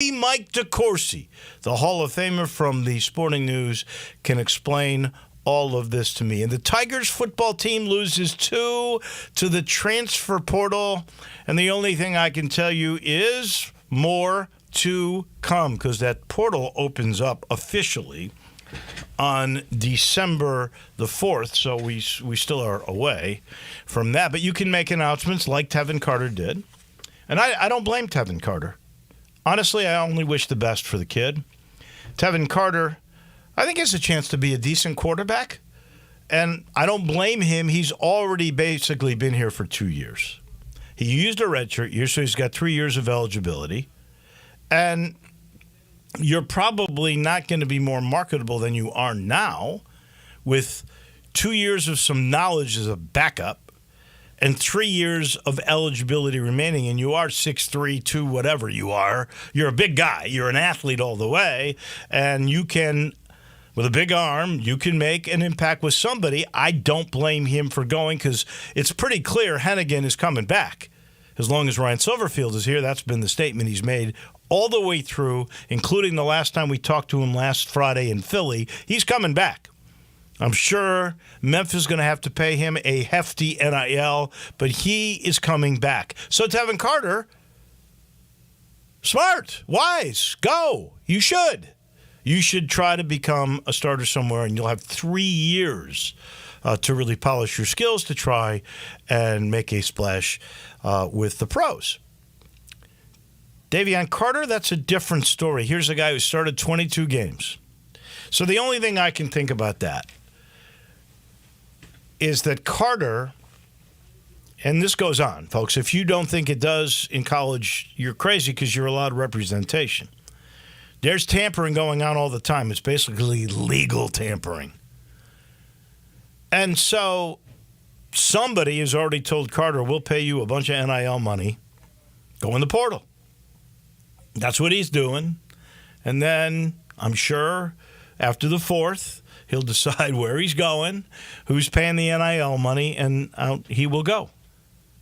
Mike DeCourcy, the Hall of Famer from the Sporting News, can explain all of this to me. And the Tigers football team loses 2 to the transfer portal. And the only thing I can tell you is more to come, because that portal opens up officially on December the 4th. So we still are away from that. But you can make announcements like Tevin Carter did. And I don't blame Tevin Carter. Honestly, I only wish the best for the kid. Tevin Carter, I think, has a chance to be a decent quarterback. And I don't blame him. He's already basically been here for 2 years. He used a redshirt year, so he's got 3 years of eligibility. And you're probably not going to be more marketable than you are now with 2 years of some knowledge as a backup and 3 years of eligibility remaining, and you are 6'3", 2, whatever you are. You're a big guy. You're an athlete all the way, and you can, with a big arm, you can make an impact with somebody. I don't blame him for going, because it's pretty clear Hennigan is coming back. As long as Ryan Silverfield is here, that's been the statement he's made all the way through, including the last time we talked to him last Friday in Philly. He's coming back. I'm sure Memphis is going to have to pay him a hefty NIL, but he is coming back. So Tevin Carter, smart, wise, go. You should. You should try to become a starter somewhere, and you'll have 3 years to really polish your skills to try and make a splash with the pros. Davion Carter, that's a different story. Here's a guy who started 22 games. So the only thing I can think about that is that Carter, and this goes on, folks. If you don't think it does in college, you're crazy, because you're allowed representation. There's tampering going on all the time. It's basically legal tampering. And so somebody has already told Carter, we'll pay you a bunch of NIL money. Go in the portal. That's what he's doing. And then I'm sure after the 4th, he'll decide where he's going, who's paying the NIL money, and out he will go.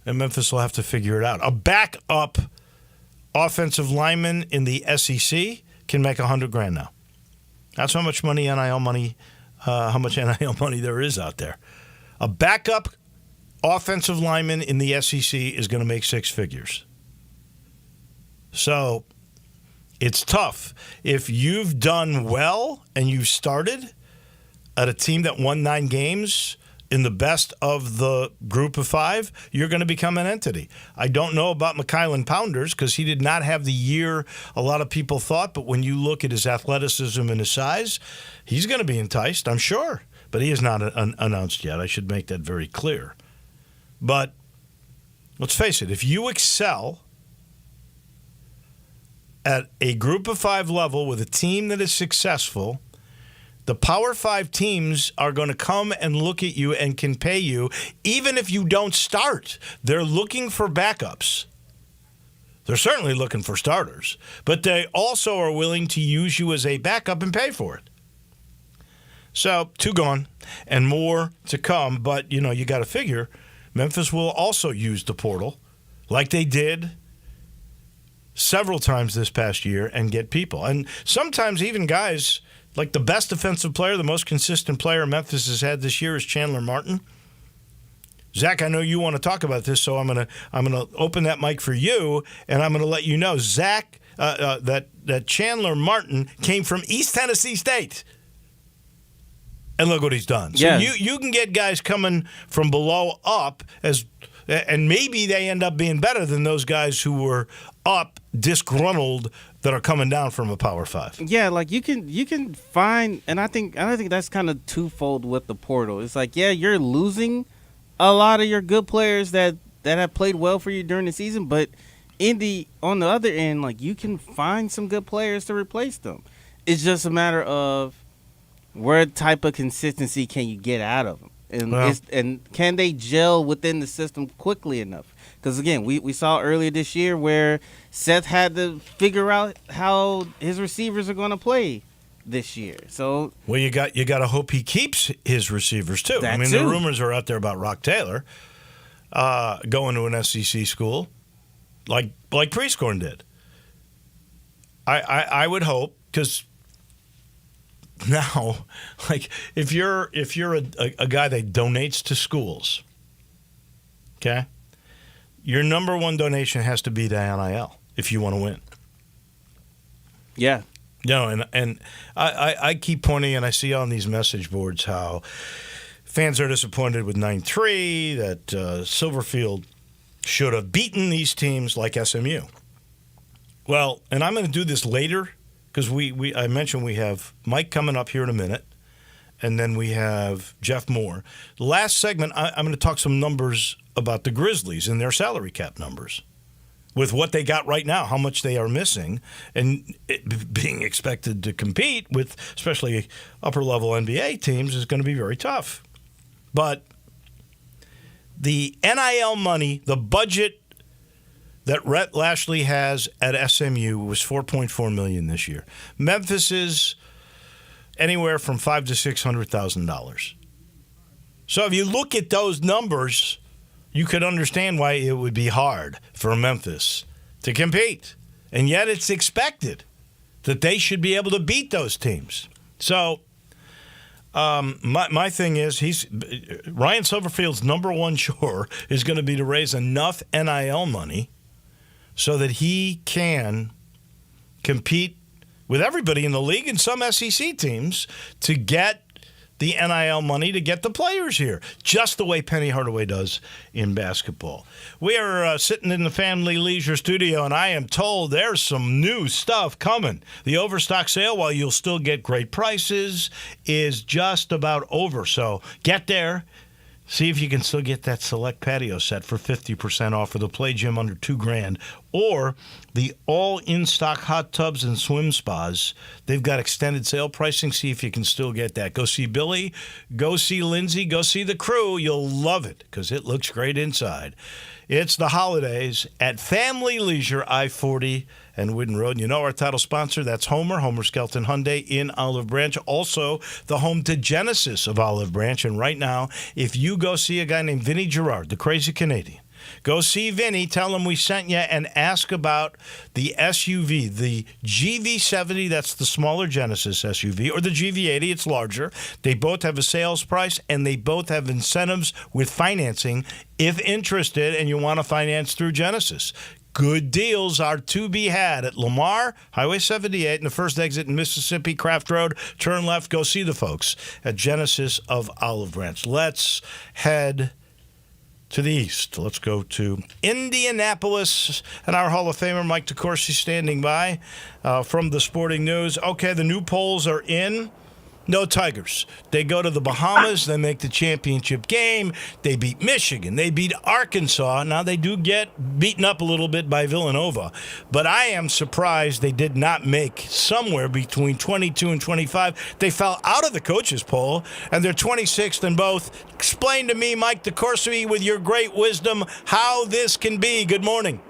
And Memphis will have to figure it out. A backup offensive lineman in the SEC can make $100,000 now. That's how much money NIL money there is out there. A backup offensive lineman in the SEC is going to make 6 figures. So it's tough. If you've done well and you've started at a team that won 9 games in the best of the group of 5, you're going to become an entity. I don't know about Mykylan Pounders, because he did not have the year a lot of people thought, but when you look at his athleticism and his size, he's going to be enticed, I'm sure. But he is not announced yet. I should make that very clear. But let's face it, if you excel at a group of 5 level with a team that is successful, the Power 5 teams are going to come and look at you and can pay you even if you don't start. They're looking for backups. They're certainly looking for starters, but they also are willing to use you as a backup and pay for it. So 2 gone and more to come, but you got to figure Memphis will also use the portal like they did several times this past year and get people. And sometimes even guys, like the best defensive player, the most consistent player Memphis has had this year is Chandler Martin. Zach, I know you want to talk about this, so I'm gonna open that mic for you, and I'm gonna let you know, Zach, that Chandler Martin came from East Tennessee State, and look what he's done. So you can get guys coming from below up, and maybe they end up being better than those guys who were up disgruntled that are coming down from a Power 5. Yeah, like you can find, and I think that's kind of twofold with the portal. It's like, yeah, you're losing a lot of your good players that have played well for you during the season, but on the other end, like, you can find some good players to replace them. It's just a matter of what type of consistency can you get out of them, and can they gel within the system quickly enough? Because, again, we saw earlier this year where Seth had to figure out how his receivers are going to play this year. So, well, you got to hope he keeps his receivers too. The rumors are out there about Rock Taylor going to an SEC school like Prieskorn did. I would hope, because now, like, if you're a guy that donates to schools, okay, your number one donation has to be to NIL if you want to win. Yeah. And I keep pointing, and I see on these message boards how fans are disappointed with 9-3, that Silverfield should have beaten these teams like SMU. Well, and I'm going to do this later, because I mentioned we have Mike coming up here in a minute, and then we have Jeff Moore. The last segment, I'm going to talk some numbers about the Grizzlies and their salary cap numbers, with what they got right now, how much they are missing, and being expected to compete with especially upper-level NBA teams is going to be very tough. But the NIL money, the budget that Rhett Lashley has at SMU was $4.4 million this year. Memphis is anywhere from $500,000 to $600,000. So if you look at those numbers, you could understand why it would be hard for Memphis to compete. And yet it's expected that they should be able to beat those teams. So my thing is, Ryan Silverfield's number one chore is going to be to raise enough NIL money so that he can compete with everybody in the league and some SEC teams to get the NIL money to get the players here, just the way Penny Hardaway does in basketball. We are sitting in the Family Leisure studio, and I am told there's some new stuff coming. The Overstock sale, while you'll still get great prices, is just about over. So get there. See if you can still get that select patio set for 50% off for the play gym under $2,000, or the all in-stock hot tubs and swim spas. They've got extended sale pricing. See if you can still get that. Go see Billy. Go see Lindsay. Go see the crew. You'll love it because it looks great inside. It's the holidays at Family Leisure, I-40 and Whidden Road. You know our title sponsor, that's Homer Skelton Hyundai in Olive Branch. Also, the home to Genesis of Olive Branch. And right now, if you go see a guy named Vinny Gerard, the crazy Canadian, go see Vinny, tell him we sent you, and ask about the SUV, the GV70, that's the smaller Genesis SUV, or the GV80, it's larger. They both have a sales price, and they both have incentives with financing if interested and you want to finance through Genesis. Good deals are to be had at Lamar, Highway 78, and the first exit in Mississippi, Craft Road. Turn left, go see the folks at Genesis of Olive Branch. Let's head to the east. Let's go to Indianapolis, and our Hall of Famer, Mike DeCourcy, standing by from the Sporting News. Okay, the new polls are in. No Tigers. They go to the Bahamas. They make the championship game. They beat Michigan. They beat Arkansas. Now, they do get beaten up a little bit by Villanova. But I am surprised they did not make somewhere between 22 and 25. They fell out of the coaches' poll, and they're 26th in both. Explain to me, Mike DeCourcy, with your great wisdom, how this can be. Good morning.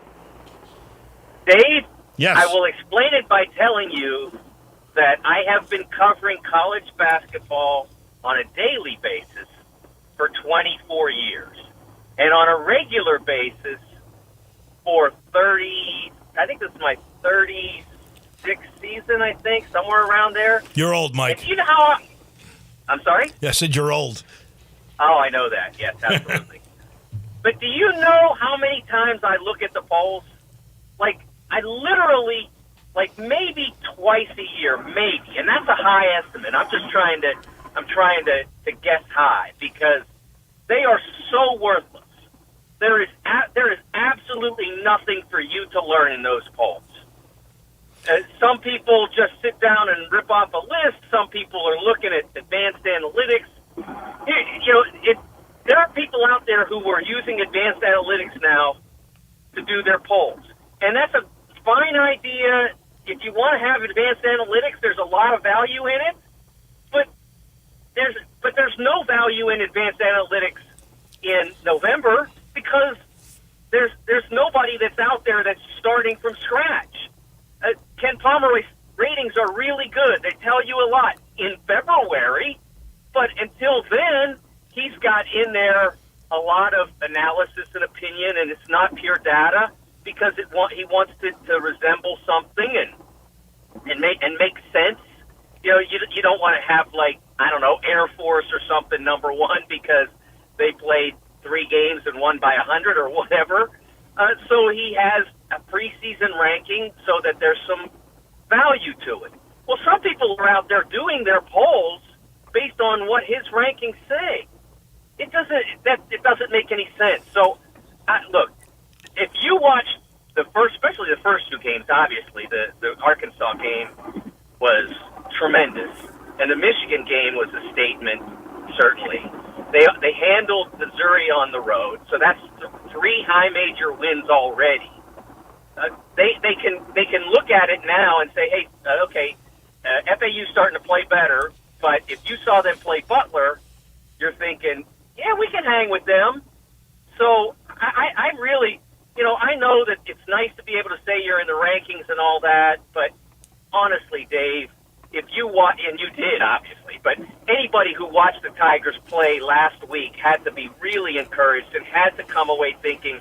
Dave? Yes. I will explain it by telling you that I have been covering college basketball on a daily basis for 24 years. And on a regular basis for 30, I think this is my 36th season, I think, somewhere around there. You're old, Mike. And you know how I'm sorry? Yeah, I said you're old. Oh, I know that. Yes, absolutely. But do you know how many times I look at the polls? Like, I literally, maybe twice a year, maybe, and that's a high estimate. I'm trying to guess high because they are so worthless. There is absolutely nothing for you to learn in those polls. Some people just sit down and rip off a list. Some people are looking at advanced analytics. There are people out there who are using advanced analytics now to do their polls, and that's a fine idea. If you want to have advanced analytics, there's a lot of value in it, but there's no value in advanced analytics in November because there's nobody that's out there that's starting from scratch. Ken Pomeroy's ratings are really good. They tell you a lot in February, but until then, he's got in there a lot of analysis and opinion, and it's not pure data because he wants to resemble something, and make sense. You know, you don't want to have, like, I don't know, Air Force or something number one because they played 3 games and won by 100 or whatever. So he has a preseason ranking so that there's some value to it. Well, some people are out there doing their polls based on what his rankings say. It doesn't make any sense. So, look, if you watch especially the first 2 games, obviously the Arkansas game was tremendous, and the Michigan game was a statement. Certainly, they handled Missouri on the road, so that's 3 high major wins already. They can look at it now and say, hey, okay, FAU's starting to play better, but if you saw them play Butler, you're thinking, yeah, we can hang with them. So I really, I know that it's nice to be able to say you're in the rankings and all that, but honestly, Dave, if you watch, and you did, obviously, but anybody who watched the Tigers play last week had to be really encouraged and had to come away thinking,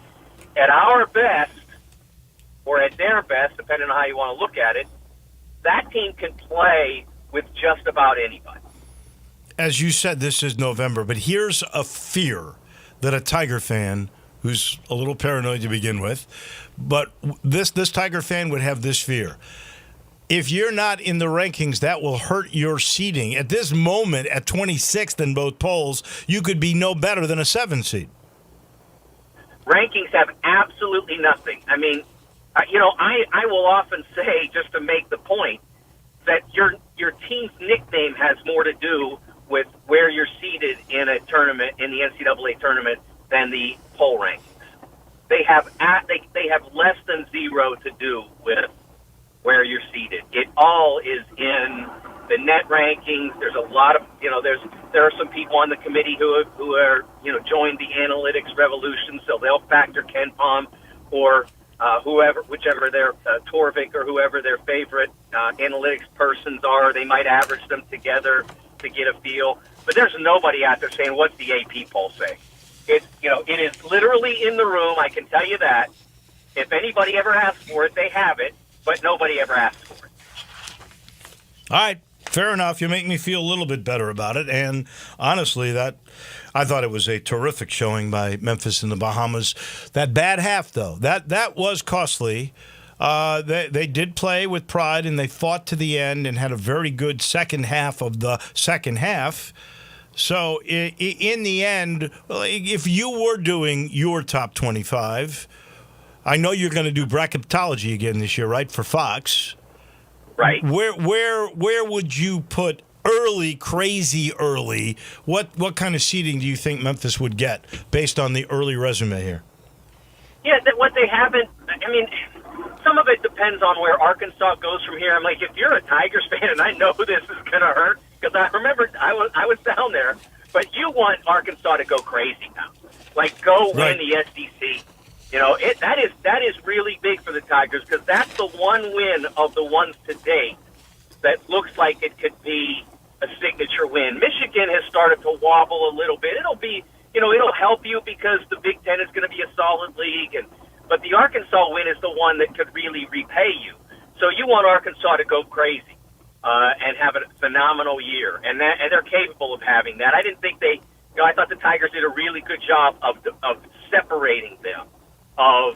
at our best, or at their best, depending on how you want to look at it, that team can play with just about anybody. As you said, this is November, but here's a fear that a Tiger fan who's a little paranoid to begin with, but this Tiger fan would have this fear. If you're not in the rankings, that will hurt your seeding. At this moment, at 26th in both polls, you could be no better than a 7 seed. Rankings have absolutely nothing. I mean, I will often say, just to make the point, that your team's nickname has more to do with where you're seated in a tournament, in the NCAA tournament, than the poll rankings. They have less than 0 to do with where you're seated. It all is in the net rankings. There's a lot of, there are some people on the committee who are joined the analytics revolution, so they'll factor Ken Palm or whichever their Torvik or whoever their favorite analytics persons are. They might average them together to get a feel. But there's nobody out there saying, what's the AP poll say? It is literally in the room. I can tell you that. If anybody ever asks for it, they have it, but nobody ever asks for it. All right. Fair enough. You make me feel a little bit better about it. And honestly, I thought it was a terrific showing by Memphis in the Bahamas. That bad half, though, that was costly. They did play with pride, and they fought to the end and had a very good second half of the second half. So in the end, if you were doing your top 25, I know you're going to do bracketology again this year, right, for Fox? Right. Where would you put early, crazy early? What kind of seeding do you think Memphis would get based on the early resume here? Yeah, what they haven't. I mean, some of it depends on where Arkansas goes from here. I'm like, if you're a Tigers fan, and I know this is going to hurt because I remember I was down there, but you want Arkansas to go crazy now, like go win the SEC. That is really big for the Tigers because that's the one win of the ones to date that looks like it could be a signature win. Michigan has started to wobble a little bit. It'll be, it'll help you because the Big Ten is going to be a solid league, but the Arkansas win is the one that could really repay you. So you want Arkansas to go crazy and have a phenomenal year, and they're capable of having that. I didn't think I thought the Tigers did a really good job of separating them, of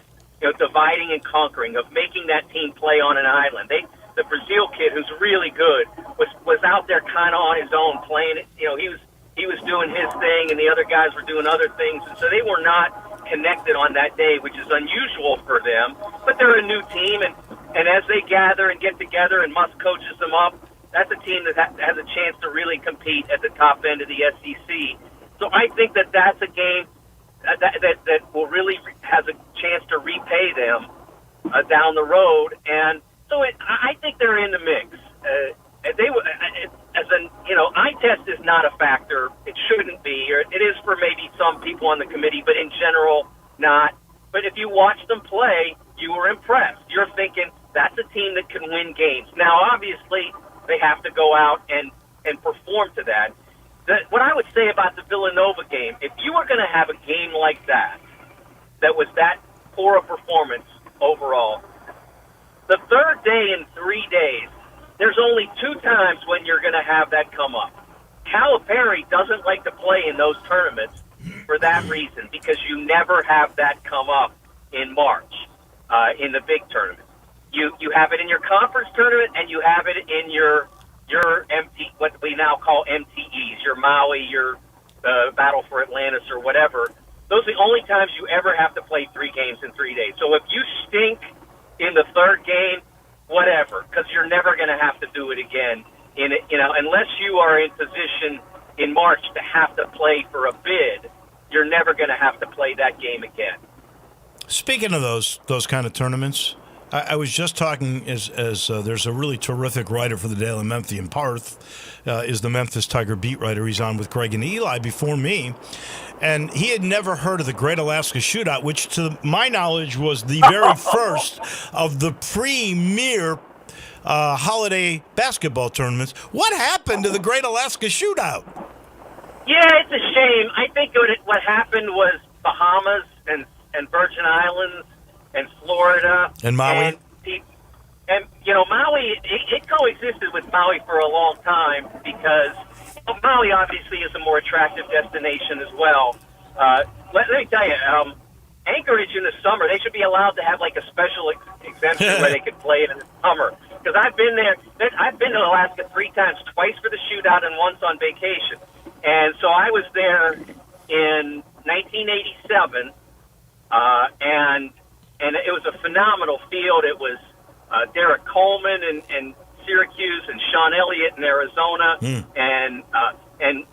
dividing and conquering, of making that team play on an island. The Brazil kid, who's really good, was out there kind of on his own playing it. He was doing his thing, and the other guys were doing other things, and so they were not connected on that day, which is unusual for them. But they're a new team, and as they gather and get together, and Musk coaches them up, that's a team that has a chance to really compete at the top end of the SEC. So I think that's a game that will really has a chance to repay them down the road, and so I think they're in the mix. Eye test is not a factor. It shouldn't be, or it is for maybe some people on the committee, but in general, not. But if you watch them play, you were impressed. You're thinking that's a team that can win games. Now, obviously, they have to go out and perform to that. What I would say about the Villanova game, if you were going to have a game like that was that poor a performance overall, the third day in 3 days, there's only 2 times when you're going to have that come up. Calipari doesn't like to play in those tournaments for that reason, because you never have that come up in March in the big tournament. You have it in your conference tournament, and you have it in your what we now call MTEs, your Maui, your Battle for Atlantis, or whatever. Those are the only times you ever have to play 3 games in 3 days. So if you stink in the 3rd game, whatever, because you're never going to have to do it again. Unless you are in position in March to have to play for a bid, you're never going to have to play that game again. Speaking of those kind of tournaments, I was just talking as there's a really terrific writer for the Daily Memphian. Parth is the Memphis Tiger beat writer. He's on with Greg and Eli before me. And he had never heard of the Great Alaska Shootout, which to my knowledge was the very first of the premier holiday basketball tournaments. What happened to the Great Alaska Shootout? Yeah, it's a shame. I think what happened was Bahamas and Virgin Islands and Florida. And Maui? And Maui, it coexisted with Maui for a long time because Maui obviously is a more attractive destination as well. Let me tell you, Anchorage in the summer, they should be allowed to have like a special exemption where they could play it in the summer. Because I've been there. I've been to Alaska 3 times, twice for the shootout and once on vacation. And so I was there in 1987, and it was a phenomenal field. It was Derek Coleman and Syracuse, and Sean Elliott in Arizona, and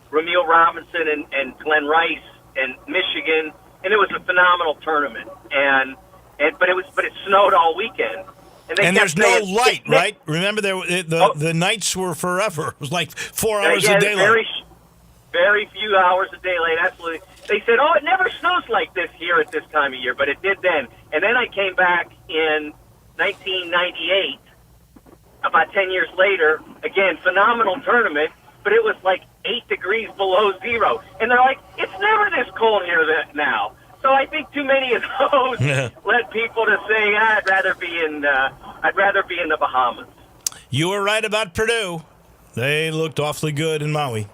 Ramil Robinson and Glenn Rice and Michigan, and it was a phenomenal tournament. But it snowed all weekend. And there's no light, right? Remember, the nights were forever. It was like 4 hours a daylight. Very few hours a daylight, absolutely. They said, it never snows like this here at this time of year, but it did then. And then I came back in 1998, about 10 years later, again, phenomenal tournament, but it was like 8 degrees below zero. And they're like, it's never this cold here now. So I think too many of those led people to say, I'd rather be in the Bahamas. You were right about Purdue. They looked awfully good in Maui.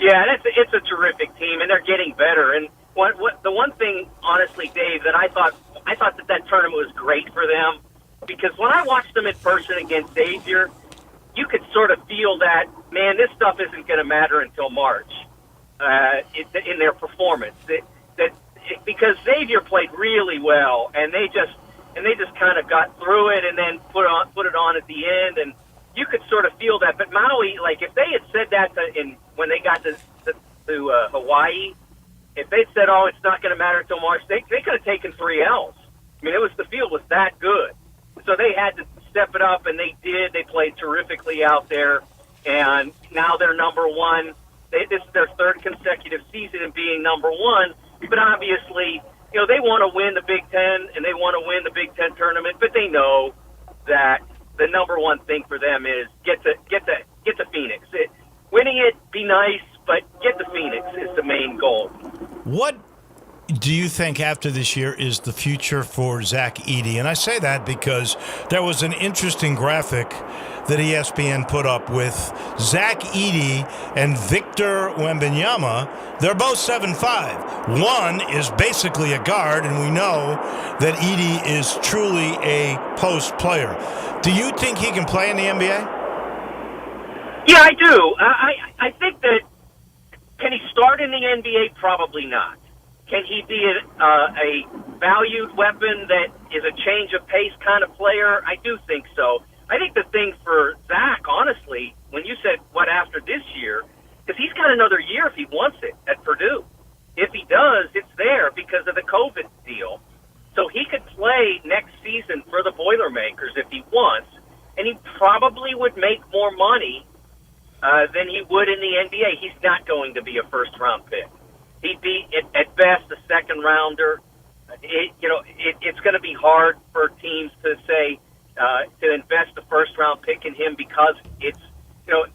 Yeah, it's a terrific team, and they're getting better. And the one thing, honestly, Dave, that I thought that tournament was great for them, because when I watched them in person against Xavier, you could sort of feel that, man, this stuff isn't going to matter until March in their performance. Because Xavier played really well, and they just kind of got through it and then put it on at the end, and you could sort of feel that. But Maui, like if they had said that when they got to Hawaii, if they'd said, it's not going to matter until March, they could have taken 3 L's. I mean, the field was that good. So they had to step it up, and they did. They played terrifically out there, and now they're number 1. This is their 3rd consecutive season in being number 1. But obviously, they want to win the Big Ten, and they want to win the Big Ten tournament. But they know that the number 1 thing for them is get to Phoenix. Winning it, be nice, but get to Phoenix is the main goal. What do you think after this year is the future for Zach Edey? And I say that because there was an interesting graphic that ESPN put up with Zach Edey and Victor Wembanyama. They're both 7'5". One is basically a guard, and we know that Edey is truly a post player. Do you think he can play in the NBA? Yeah, I do. I think that, can he start in the NBA? Probably not. Can he be a valued weapon that is a change of pace kind of player? I do think so. I think the thing for Zach, honestly, when you said what after this year, because he's got another year if he wants it at Purdue. If he does, it's there because of the COVID deal. So he could play next season for the Boilermakers if he wants, and he probably would make more money than he would in the NBA. He's not going to be a first-round pick. He'd be, at best, a second-rounder. It's going to be hard for teams to say, to invest a first-round pick in him because it's,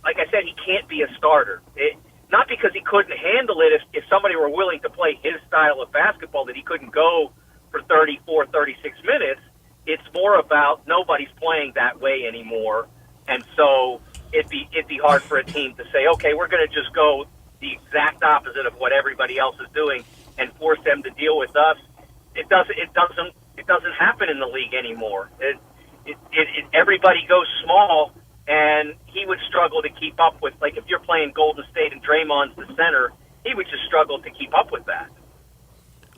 like I said, he can't be a starter. Not because he couldn't handle it if somebody were willing to play his style of basketball, that he couldn't go for 34, 36 minutes. It's more about nobody's playing that way anymore. And so it'd be hard for a team to say, okay, we're going to just go the exact opposite of what everybody else is doing and force them to deal with us. It doesn't happen in the league anymore. Everybody goes small, and he would struggle to keep up with, like, if you're playing Golden State and Draymond's the center, he would just struggle to keep up with that.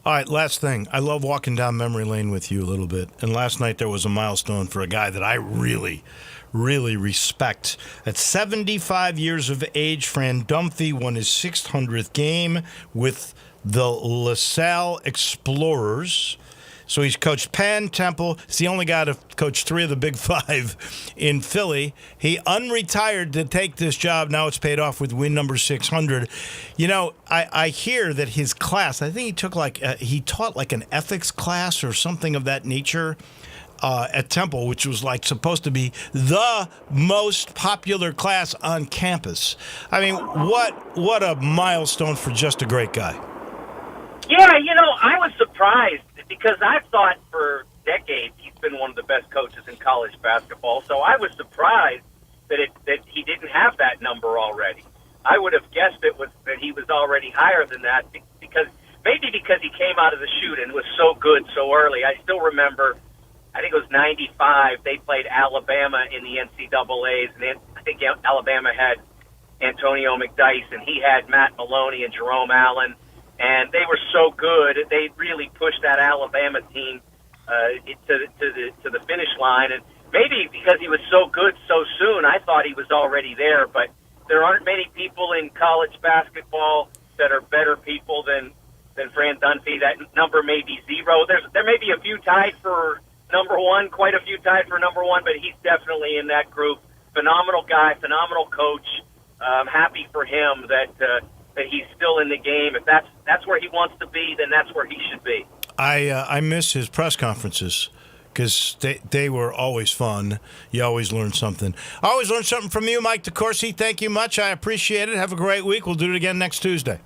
All right, last thing. I love walking down memory lane with you a little bit. And last night there was a milestone for a guy that I really, really respect. At 75 years of age, Fran Dunphy won his 600th game with the LaSalle Explorers. So he's coached Penn, Temple. He's the only guy to coach 3 of the Big 5 in Philly. He unretired to take this job. Now it's paid off with win number 600. You know, I hear that his class, I think he taught like an ethics class or something of that nature at Temple, which was like supposed to be the most popular class on campus. I mean, what a milestone for just a great guy. Yeah, you know, I was surprised because I've thought for decades he's been one of the best coaches in college basketball. So I was surprised that he didn't have that number already. I would have guessed that he was already higher than that because he came out of the chute and was so good so early. I still remember, I think it was 95, they played Alabama in the NCAAs, and I think Alabama had Antonio McDyess, and he had Matt Maloney and Jerome Allen. And they were so good; they really pushed that Alabama team to the finish line. And maybe because he was so good so soon, I thought he was already there. But there aren't many people in college basketball that are better people than Fran Dunphy. That number may be 0. There may be a few tied for number 1, quite a few tied for number 1, but he's definitely in that group. Phenomenal guy, phenomenal coach. I'm happy for him that he's still in the game. If that's where he wants to be, then that's where he should be. I miss his press conferences because they were always fun. You always learn something. I always learn something from you, Mike DeCourcy. Thank you much. I appreciate it. Have a great week. We'll do it again next Tuesday.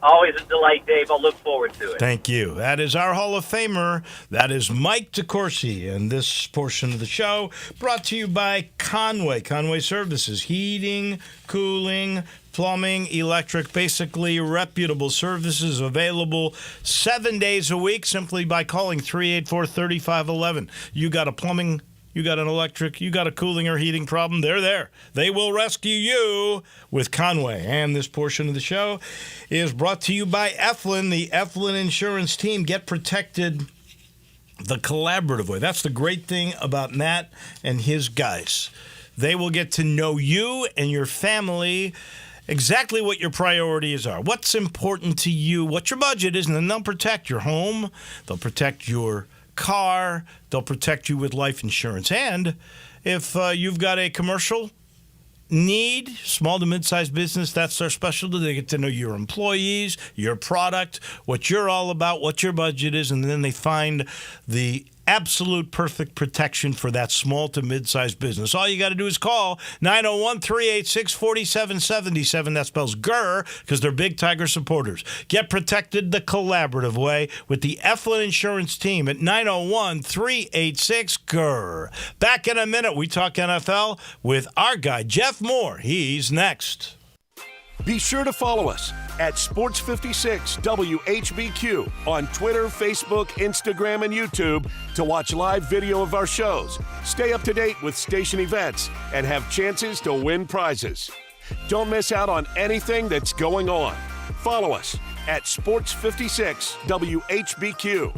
Always a delight, Dave. I'll look forward to it. Thank you. That is our Hall of Famer. That is Mike DeCourcy. And this portion of the show brought to you by Conway. Conway Services. Heating, cooling, plumbing, electric, basically reputable services available 7 days a week simply by calling 384-3511. You got a plumbing, you got an electric, you got a cooling or heating problem, they're there. They will rescue you with Conway. And this portion of the show is brought to you by Eflin, the Eflin Insurance Team. Get protected the collaborative way. That's the great thing about Matt and his guys. They will get to know you and your family, exactly what your priorities are, what's important to you, what your budget is, and then they'll protect your home, they'll protect your car, they'll protect you with life insurance. And if you've got a commercial need, small to mid-sized business, that's their specialty. They get to know your employees, your product, what you're all about, what your budget is, and then they find the absolute perfect protection for that small to mid-sized business. All you got to do is call 901-386-4777. That spells GUR because they're big Tiger supporters. Get protected the collaborative way with the Eflin Insurance Team at 901-386-GUR. Back in a minute, we talk NFL with our guy, Jeff Moore. He's next. Be sure to follow us at Sports56 WHBQ on Twitter, Facebook, Instagram, and YouTube to watch live video of our shows, stay up to date with station events, and have chances to win prizes. Don't miss out on anything that's going on. Follow us at Sports56 WHBQ.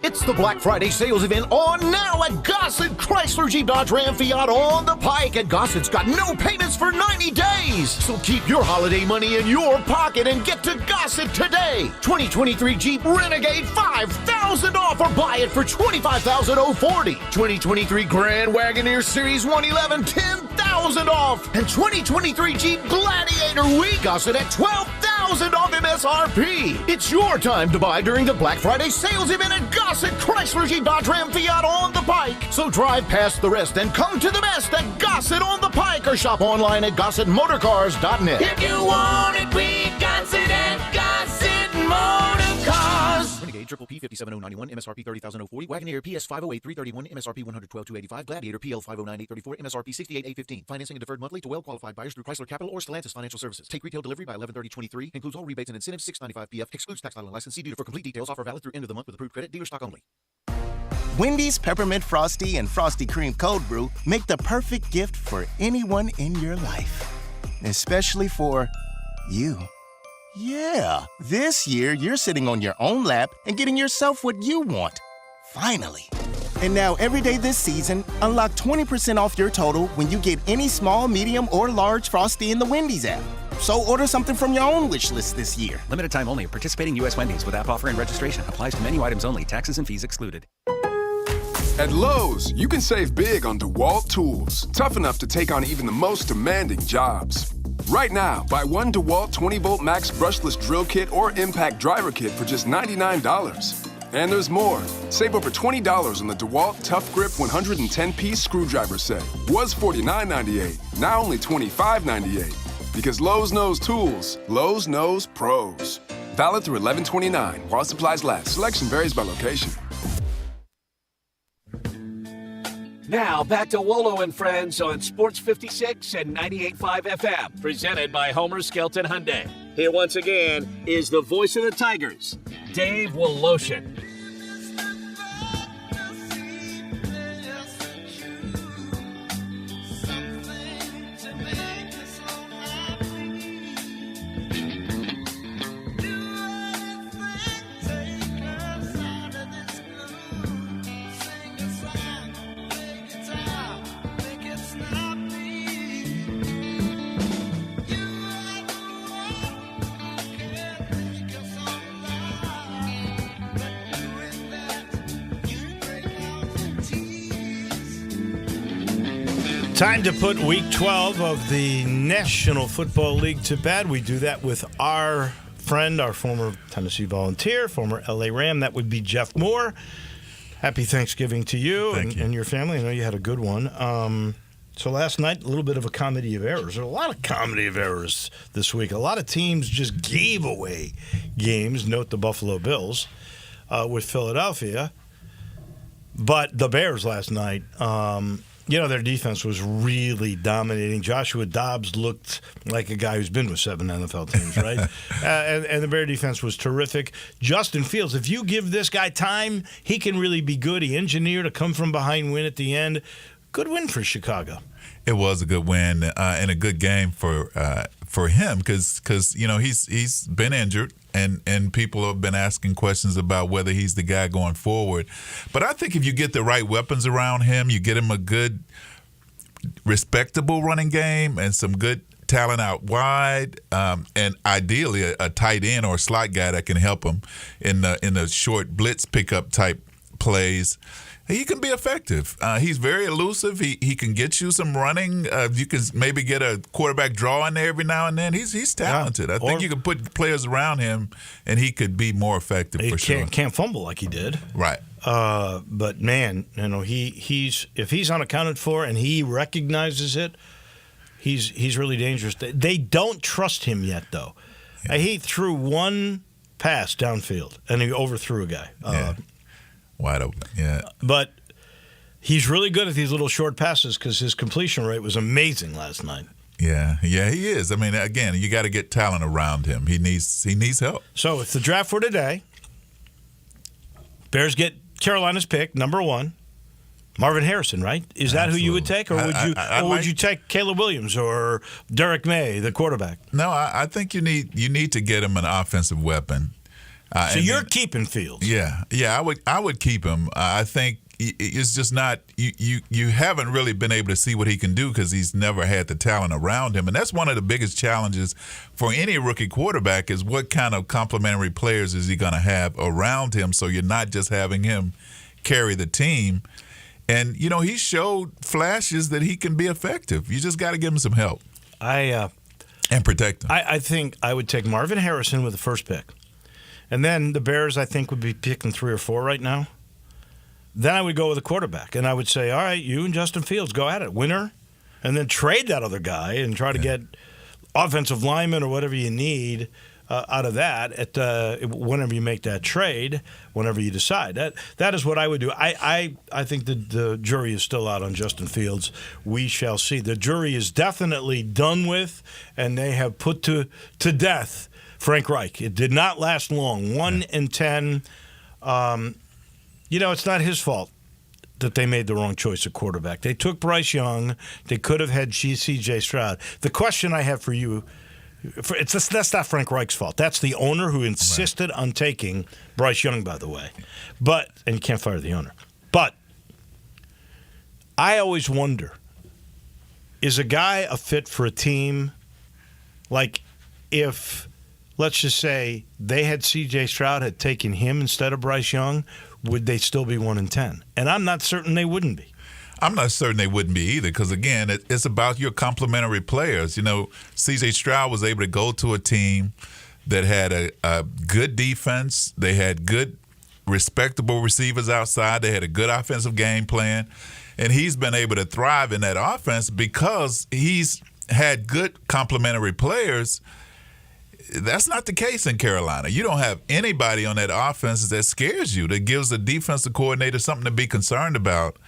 It's the Black Friday sales event on now at Gossett Chrysler Jeep Dodge Ram Fiat on the Pike. At Gossett's got no payments for 90 days. So keep your holiday money in your pocket and get to Gossett today. 2023 Jeep Renegade $5,000 off or buy it for $25,040. 2023 Grand Wagoneer Series 111 $10,000 off. And 2023 Jeep Gladiator we Gossett at $12,000 off MSRP. It's your time to buy during the Black Friday sales event at Gossett Chrysler Jeep Dodge Ram Fiat on the Pike. So drive past the rest and come to the best at Gossett on the Pike or shop online at GossettMotorCars.net. If you want it, we got it at Gossett Motor Cars. Triple P 57091, MSRP 30040. Wagoneer PS 508 331, MSRP 112,285. Gladiator PL 509,834, MSRP 68,815. Financing and deferred monthly to well-qualified buyers through Chrysler Capital or Stellantis Financial Services. Take retail delivery by 11/30/23. Includes all rebates and incentives. 695 PF. Excludes tax title and license. See dealer for complete details. Offer valid through end of the month with approved credit. Dealer stock only. Wendy's Peppermint Frosty and Frosty Cream Cold Brew make the perfect gift for anyone in your life. Especially for you. Yeah, this year you're sitting on your own lap and getting yourself what you want. Finally. And now every day this season, unlock 20% off your total when you get any small, medium, or large Frosty in the Wendy's app. So order something from your own wish list this year. Limited time only. Participating U.S. Wendy's with app offer and registration. Applies to menu items only. Taxes and fees excluded. At Lowe's, you can save big on DeWalt tools, tough enough to take on even the most demanding jobs. Right now, buy one DeWalt 20-volt max brushless drill kit or impact driver kit for just $99. And there's more. Save over $20 on the DeWalt Tough Grip 110-piece screwdriver set. Was $49.98, now only $25.98. Because Lowe's knows tools, Lowe's knows pros. Valid through 11/29 while supplies last. Selection varies by location. Now, back to Wolo and Friends on Sports 56 and 98.5 FM, presented by Homer Skelton Hyundai. Here once again is the voice of the Tigers, Dave Woloshin. Time to put Week 12 of the National Football League to bed. We do that with our friend, our former Tennessee Volunteer, former LA Ram. That would be Jeff Moore. Happy Thanksgiving to you and your family. I know you had a good one. So last night, a little bit of a comedy of errors. There are a lot of comedy of errors this week. A lot of teams just gave away games. Note the Buffalo Bills with Philadelphia. But the Bears last night, their defense was really dominating. Joshua Dobbs looked like a guy who's been with 7 NFL teams, right? and the Bear defense was terrific. Justin Fields, if you give this guy time, he can really be good. He engineered a come-from-behind win at the end. Good win for Chicago. It was a good win and a good game for him because he's been injured and people have been asking questions about whether he's the guy going forward. But I think if you get the right weapons around him, you get him a good, respectable running game and some good talent out wide, and ideally a tight end or a slot guy that can help him in the short blitz pickup type plays. He can be effective. He's very elusive. He can get you some running. You can maybe get a quarterback draw in there every now and then. He's talented. I think you can put players around him, and he could be more effective for sure. He can't fumble like he did. Right. But man, he's if he's unaccounted for and he recognizes it, he's really dangerous. They don't trust him yet, though. Yeah. He threw one pass downfield, and he overthrew a guy. Wide open, yeah. But he's really good at these little short passes because his completion rate was amazing last night. Yeah, he is. I mean, again, you got to get talent around him. He needs help. So if the draft were today, Bears get Carolina's pick, number 1, Marvin Harrison, right? Is that who you would take, or would you take Caleb Williams or Derek May, the quarterback? No, I think you need to get him an offensive weapon. So you're keeping Fields? Yeah, I would keep him. I think it's just not you haven't really been able to see what he can do because he's never had the talent around him, and that's one of the biggest challenges for any rookie quarterback is what kind of complementary players is he going to have around him. So you're not just having him carry the team, and he showed flashes that he can be effective. You just got to give him some help. And protect him. I think I would take Marvin Harrison with the first pick. And then the Bears, I think, would be picking 3 or 4 right now. Then I would go with a quarterback. And I would say, all right, you and Justin Fields, go at it. Winner. And then trade that other guy and try to get offensive linemen or whatever you need out of that whenever you make that trade, whenever you decide. That is what I would do. I think the jury is still out on Justin Fields. We shall see. The jury is definitely done with, and they have put to death Frank Reich. It did not last long. 1-10. It's not his fault that they made the wrong choice at quarterback. They took Bryce Young. They could have had C.J. Stroud. The question I have for you, that's not Frank Reich's fault. That's the owner who insisted on taking Bryce Young, by the way. And you can't fire the owner. But I always wonder, is a guy a fit for a team? Like if, let's just say, they had C.J. Stroud, had taken him instead of Bryce Young, would they still be 1-10? And I'm not certain they wouldn't be. I'm not certain they wouldn't be either because, again, it's about your complementary players. C.J. Stroud was able to go to a team that had a good defense. They had good, respectable receivers outside. They had a good offensive game plan. And he's been able to thrive in that offense because he's had good complementary players. That's not the case in Carolina. You don't have anybody on that offense that scares you, that gives the defensive coordinator something to be concerned about.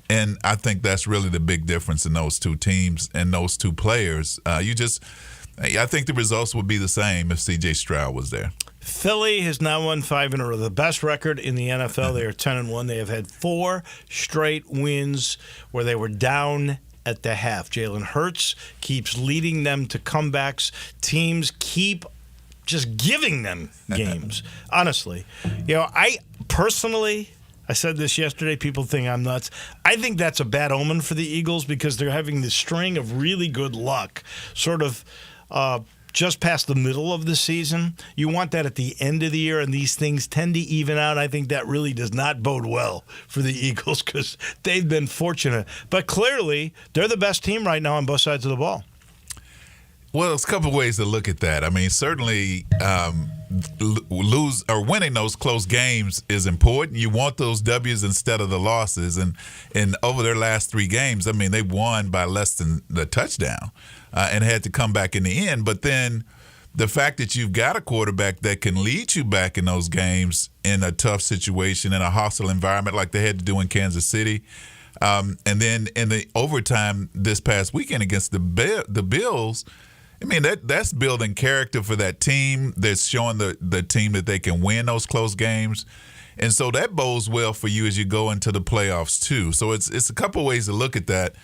And I think that's really the big difference in those two teams and those two players. I think the results would be the same if C.J. Stroud was there. Philly has now won 5 in a row, the best record in the NFL. They are 10-1. They have had 4 straight wins where they were down at the half. Jalen Hurts keeps leading them to comebacks. Teams keep just giving them games. Honestly, I personally, I said this yesterday, people think I'm nuts. I think that's a bad omen for the Eagles because they're having this string of really good luck sort of just past the middle of the season. You want that at the end of the year, and these things tend to even out. I think that really does not bode well for the Eagles because they've been fortunate. But clearly, they're the best team right now on both sides of the ball. Well, there's a couple of ways to look at that. I mean, certainly winning those close games is important. You want those W's instead of the losses. And over their last 3 games, I mean, they won by less than the touchdown and had to come back in the end. But then the fact that you've got a quarterback that can lead you back in those games in a tough situation, in a hostile environment like they had to do in Kansas City, and then in the overtime this past weekend against the Bills, I mean, that's building character for that team. That's showing the team that they can win those close games. And so that bodes well for you as you go into the playoffs, too. So it's a couple ways to look at that.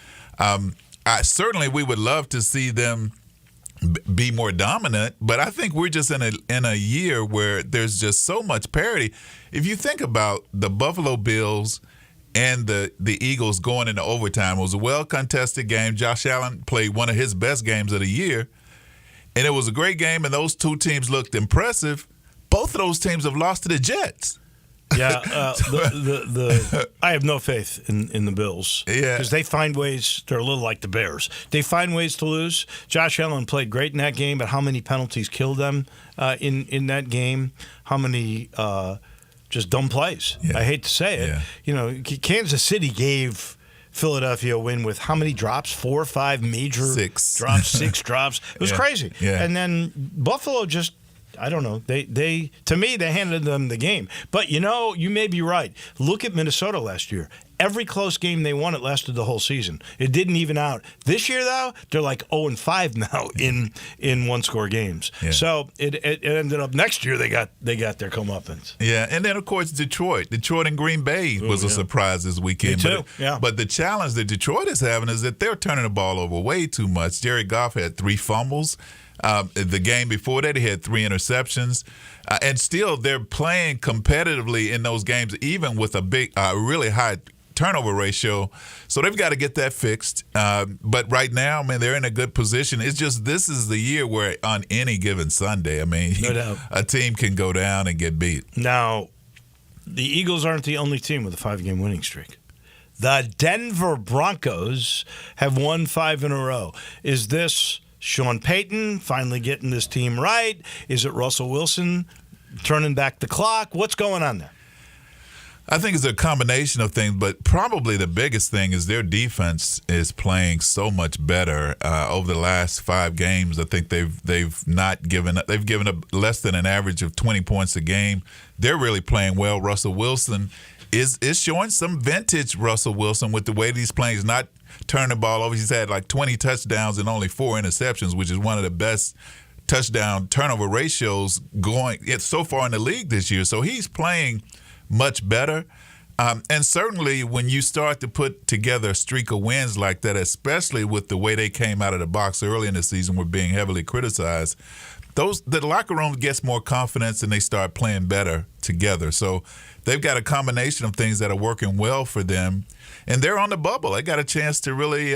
Certainly, we would love to see them be more dominant, but I think we're just in a year where there's just so much parity. If you think about the Buffalo Bills and the Eagles going into overtime, it was a well-contested game. Josh Allen played one of his best games of the year. And it was a great game, and those two teams looked impressive. Both of those teams have lost to the Jets. Yeah, I have no faith in the Bills. Yeah, because they find ways. They're a little like the Bears. They find ways to lose. Josh Allen played great in that game, but how many penalties killed them in that game? How many just dumb plays? Yeah. I hate to say it. Yeah. Kansas City gave Philadelphia a win with how many drops? 4 or 5 major 6 drops, 6 drops. It was crazy. Yeah. And then Buffalo just, I don't know. They to me, they handed them the game. But, you may be right. Look at Minnesota last year. Every close game they won, it lasted the whole season. It didn't even out. This year, though, they're like 0-5 now in one-score games. Yeah. So it ended up next year they got their comeuppance. Yeah, and then, of course, Detroit and Green Bay was a surprise this weekend. Me too. But the challenge that Detroit is having is that they're turning the ball over way too much. Jared Goff had 3 fumbles. The game before that, he had 3 interceptions. And still, they're playing competitively in those games, even with a big, really high turnover ratio. So they've got to get that fixed. But right now, man, they're in a good position. It's just this is the year where on any given Sunday, I mean, no doubt, a team can go down and get beat. Now, the Eagles aren't the only team with a 5-game winning streak. The Denver Broncos have won 5 in a row. Is this Sean Payton finally getting this team right? Is it Russell Wilson turning back the clock? What's going on there? I think it's a combination of things, but probably the biggest thing is their defense is playing so much better over the last 5 games. I think they've not given up. They've given up less than an average of 20 points a game. They're really playing well. Russell Wilson is showing some vintage Russell Wilson with the way that he's playing. He's not turning the ball over. He's had like 20 touchdowns and only 4 interceptions, which is one of the best touchdown turnover ratios going so far in the league this year. So he's playing much better. And certainly when you start to put together a streak of wins like that, especially with the way they came out of the box early in the season, were being heavily criticized, the locker room gets more confidence and they start playing better together. So they've got a combination of things that are working well for them, and they're on the bubble. They got a chance to really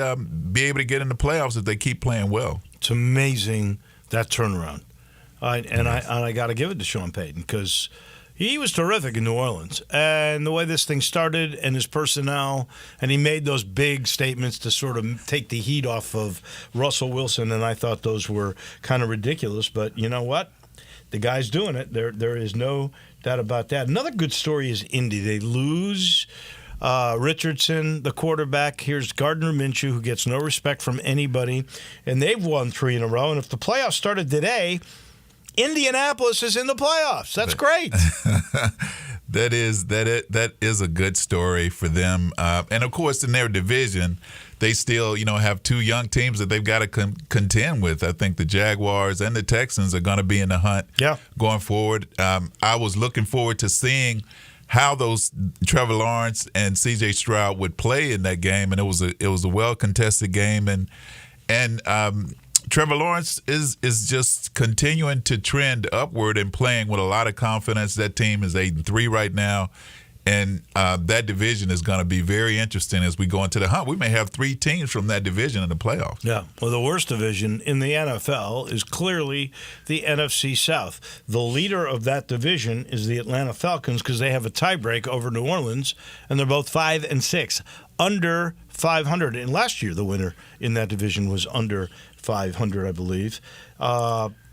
be able to get in the playoffs if they keep playing well. It's amazing, that turnaround. I got to give it to Sean Payton because he was terrific in New Orleans. And the way this thing started and his personnel, and he made those big statements to sort of take the heat off of Russell Wilson, and I thought those were kind of ridiculous. But you know what? The guy's doing it. There is no doubt about that. Another good story is Indy. They lose Richardson, the quarterback. Here's Gardner Minshew, who gets no respect from anybody. And they've won 3 in a row. And if the playoffs started today, Indianapolis is in the playoffs. That's great. That is a good story for them. And of course, in their division, they still, have 2 young teams that they've got to contend with. I think the Jaguars and the Texans are going to be in the hunt going forward. I was looking forward to seeing how those Trevor Lawrence and C.J. Stroud would play in that game, and it was a well contested game, and Trevor Lawrence is just continuing to trend upward and playing with a lot of confidence. That team is 8-3 right now, and that division is going to be very interesting as we go into the hunt. We may have 3 teams from that division in the playoffs. Yeah, well, the worst division in the NFL is clearly the NFC South. The leader of that division is the Atlanta Falcons because they have a tiebreak over New Orleans, and they're both 5-6, under 500. And last year, the winner in that division was under 500, I believe.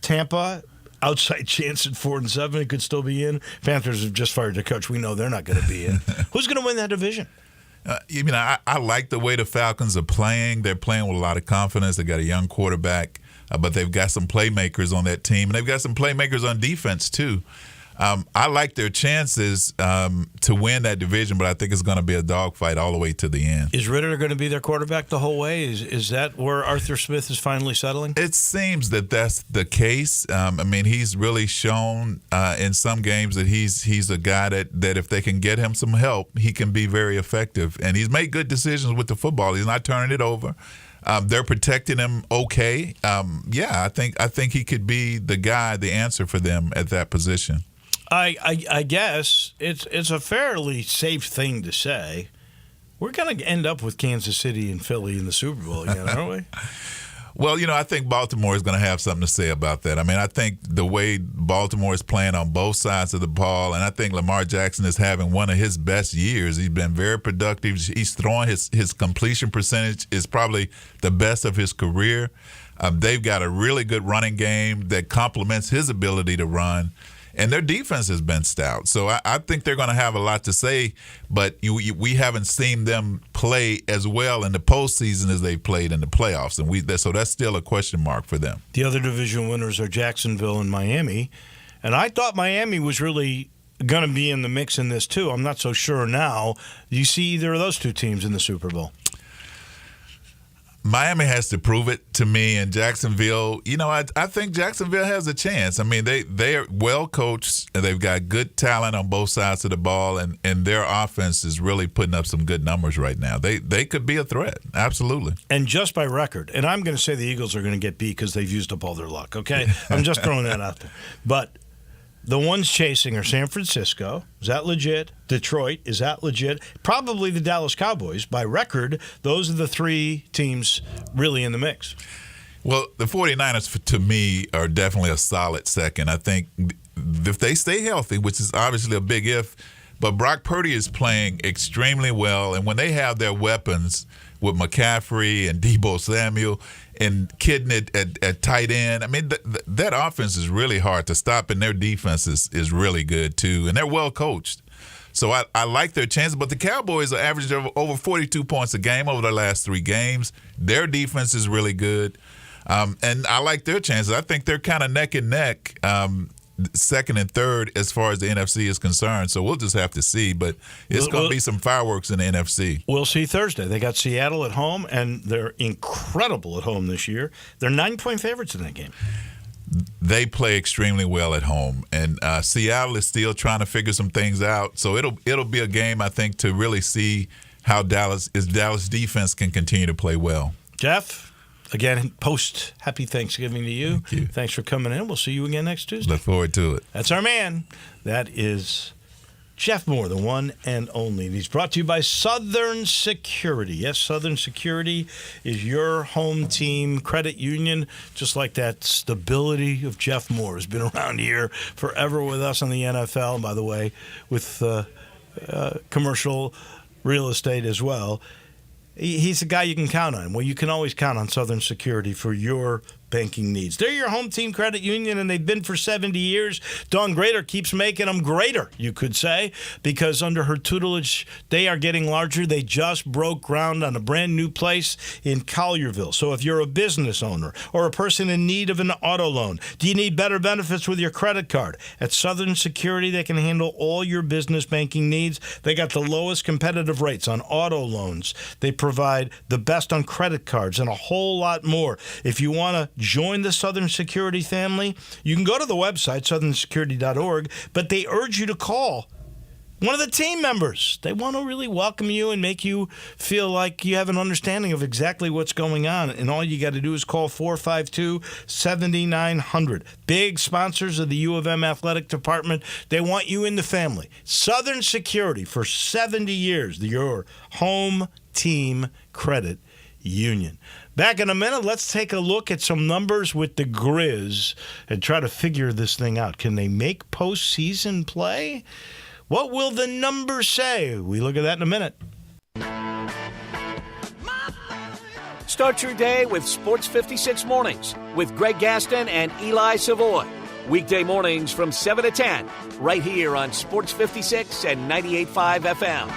Tampa, outside chance at 4-7. It could still be in. Panthers have just fired the coach. We know they're not going to be in. Who's going to win that division? I like the way the Falcons are playing. They're playing with a lot of confidence. They got a young quarterback, but they've got some playmakers on that team, and they've got some playmakers on defense too. I like their chances to win that division, but I think it's going to be a dogfight all the way to the end. Is Ritter going to be their quarterback the whole way? Is that where Arthur Smith is finally settling? It seems that that's the case. He's really shown in some games that he's a guy that if they can get him some help, he can be very effective. And he's made good decisions with the football. He's not turning it over. They're protecting him okay. I think he could be the guy, the answer for them at that position. I guess it's a fairly safe thing to say. We're going to end up with Kansas City and Philly in the Super Bowl again, aren't we? Well, I think Baltimore is going to have something to say about that. I think the way Baltimore is playing on both sides of the ball, and I think Lamar Jackson is having one of his best years. He's been very productive. He's throwing his completion percentage is probably the best of his career. They've got a really good running game that complements his ability to run. And their defense has been stout. So I think they're going to have a lot to say, but we haven't seen them play as well in the postseason as they played in the playoffs. And so that's still a question mark for them. The other division winners are Jacksonville and Miami. And I thought Miami was really going to be in the mix in this too. I'm not so sure now. Do you see either of those 2 teams in the Super Bowl? Miami has to prove it to me, and Jacksonville, I think Jacksonville has a chance. They are well coached, and they've got good talent on both sides of the ball, and their offense is really putting up some good numbers right now. They could be a threat, absolutely. And just by record, and I'm going to say the Eagles are going to get beat because they've used up all their luck, okay? I'm just throwing that out there. But the ones chasing are San Francisco. Is that legit? Detroit. Is that legit? Probably the Dallas Cowboys. By record, those are the 3 teams really in the mix. Well, the 49ers, to me, are definitely a solid second. I think if they stay healthy, which is obviously a big if, but Brock Purdy is playing extremely well. And when they have their weapons with McCaffrey and Deebo Samuel and Kidney at tight end, that offense is really hard to stop, and their defense is really good too, and they're well coached. So I like their chances, but the Cowboys are averaging over 42 points a game over their last 3 games. Their defense is really good, and I like their chances. I think they're kind of neck and neck, second and third as far as the NFC is concerned. So we'll just have to see, but it's going to be some fireworks in the NFC. We'll see Thursday. They got Seattle at home, and they're incredible at home this year. They're 9-point favorites in that game. They play extremely well at home, and Seattle is still trying to figure some things out. So it'll be a game, I think, to really see how Dallas defense can continue to play well. Jeff, again, happy Thanksgiving to you. Thank you. Thanks for coming in. We'll see you again next Tuesday. Look forward to it. That's our man. That is Jeff Moore, the one and only. And he's brought to you by Southern Security. Yes, Southern Security is your home team credit union, just like that stability of Jeff Moore has been around here forever with us on the NFL, and by the way, with commercial real estate as well. He's a guy you can count on. Well, you can always count on Southern Security for your banking needs. They're your home team credit union, and they've been for 70 years. Dawn Grader keeps making them greater, you could say, because under her tutelage, they are getting larger. They just broke ground on a brand new place in Collierville. So if you're a business owner or a person in need of an auto loan, do you need better benefits with your credit card? At Southern Security, they can handle all your business banking needs. They got the lowest competitive rates on auto loans. They provide the best on credit cards and a whole lot more. If you want to join the Southern Security family, you can go to the website, southernsecurity.org, but they urge you to call one of the team members. They want to really welcome you and make you feel like you have an understanding of exactly what's going on. And all you got to do is call 452-7900. Big sponsors of the U of M Athletic Department. They want you in the family. Southern Security for 70 years, your home team credit union. Back in a minute, let's take a look at some numbers with the Grizz and try to figure this thing out. Can they make postseason play? What will the numbers say? We look at that in a minute. Start your day with Sports 56 Mornings with Greg Gaston and Eli Savoy. Weekday mornings from 7 to 10, right here on Sports 56 and 98.5 FM.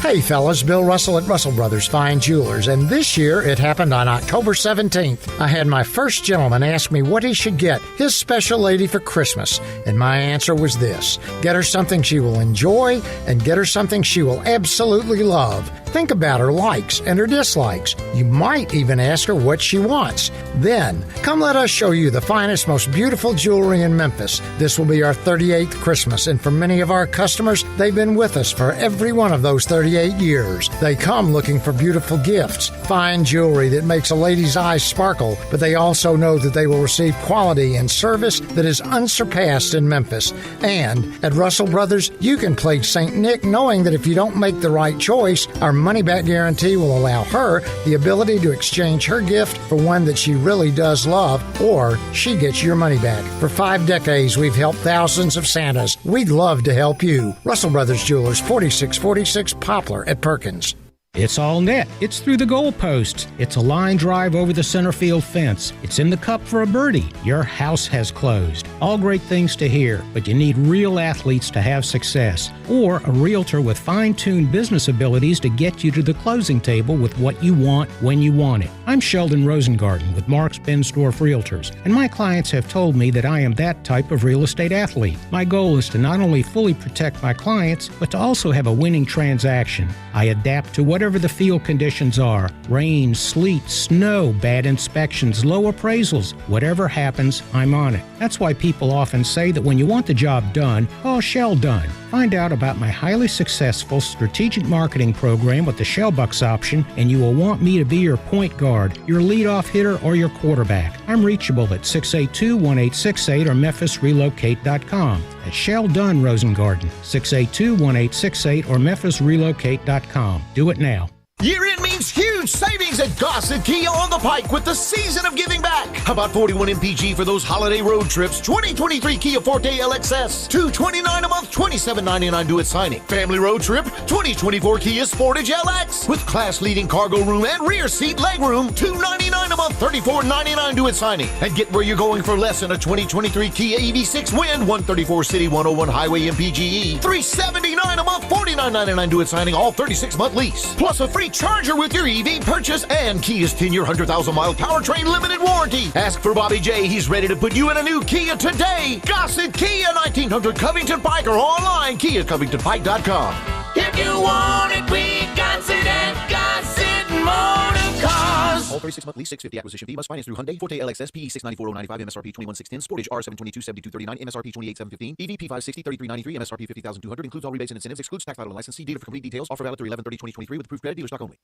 Hey fellas, Bill Russell at Russell Brothers Fine Jewelers, and this year it happened on October 17th. I had my first gentleman ask me what he should get his special lady for Christmas, and my answer was this: get her something she will enjoy and get her something she will absolutely love. Think about her likes and her dislikes. You might even ask her what she wants. Then, come let us show you the finest, most beautiful jewelry in Memphis. This will be our 38th Christmas, and for many of our customers, they've been with us for every one of those 38 years. They come looking for beautiful gifts, fine jewelry that makes a lady's eyes sparkle, but they also know that they will receive quality and service that is unsurpassed in Memphis. And at Russell Brothers, you can play St. Nick knowing that if you don't make the right choice, our money-back guarantee will allow her the ability to exchange her gift for one that she really does love, or she gets your money back. For 5 decades, we've helped thousands of Santas. We'd love to help you. Russell Brothers Jewelers, 4646 Poplar at Perkins. It's all net. It's through the goalposts. It's a line drive over the center field fence. It's in the cup for a birdie. Your house has closed. All great things to hear, but you need real athletes to have success, or a realtor with fine-tuned business abilities to get you to the closing table with what you want when you want it. I'm Sheldon Rosengarten with Mark's Bensdorf Realtors, and my clients have told me that I am that type of real estate athlete. My goal is to not only fully protect my clients, but to also have a winning transaction. I adapt to whatever the field conditions are: rain, sleet, snow, bad inspections, low appraisals. Whatever happens, I'm on it. That's why people often say that when you want the job done, call Shell Done. Find out about my highly successful strategic marketing program with the Shellbucks option, and you will want me to be your point guard, your leadoff hitter, or your quarterback. I'm reachable at 682-1868 or memphisrelocate.com. That's Shell Done Rosengarten, 682-1868 or memphisrelocate.com. Do it now. Year-end means huge savings at Gossett Kia on the Pike with the season of giving back. How about 41 MPG for those holiday road trips? 2023 Kia Forte LXS, $229 a month, $27.99 due at signing. Family road trip, 2024 Kia Sportage LX with class-leading cargo room and rear seat legroom, $299 a month, month, $34.99 due at signing. And get where you're going for less in a 2023 Kia EV6 Wind, 134 City, 101 Highway MPGE. $379 a month, $49.99 due at signing, all 36-month lease. Plus a free charger with your EV purchase and Kia's 10-year, 100,000-mile powertrain limited warranty. Ask for Bobby J. He's ready to put you in a new Kia today. Gossett Kia, 1900 Covington Pike, or online, KiaCovingtonPike.com. If you want it, we got it at Gossett Motor Cars. All 36-month lease, $650 acquisition fee. Must finance through Hyundai, Forte LXS, PE 694,095, MSRP 21,610, Sportage R722, 7239, MSRP 28,715, EVP 560, 3393, MSRP 50,200. Includes all rebates and incentives. Excludes tax title and license. See dealer for complete details. Offer valid through 11/30/2023 with approved credit. Dealer stock only.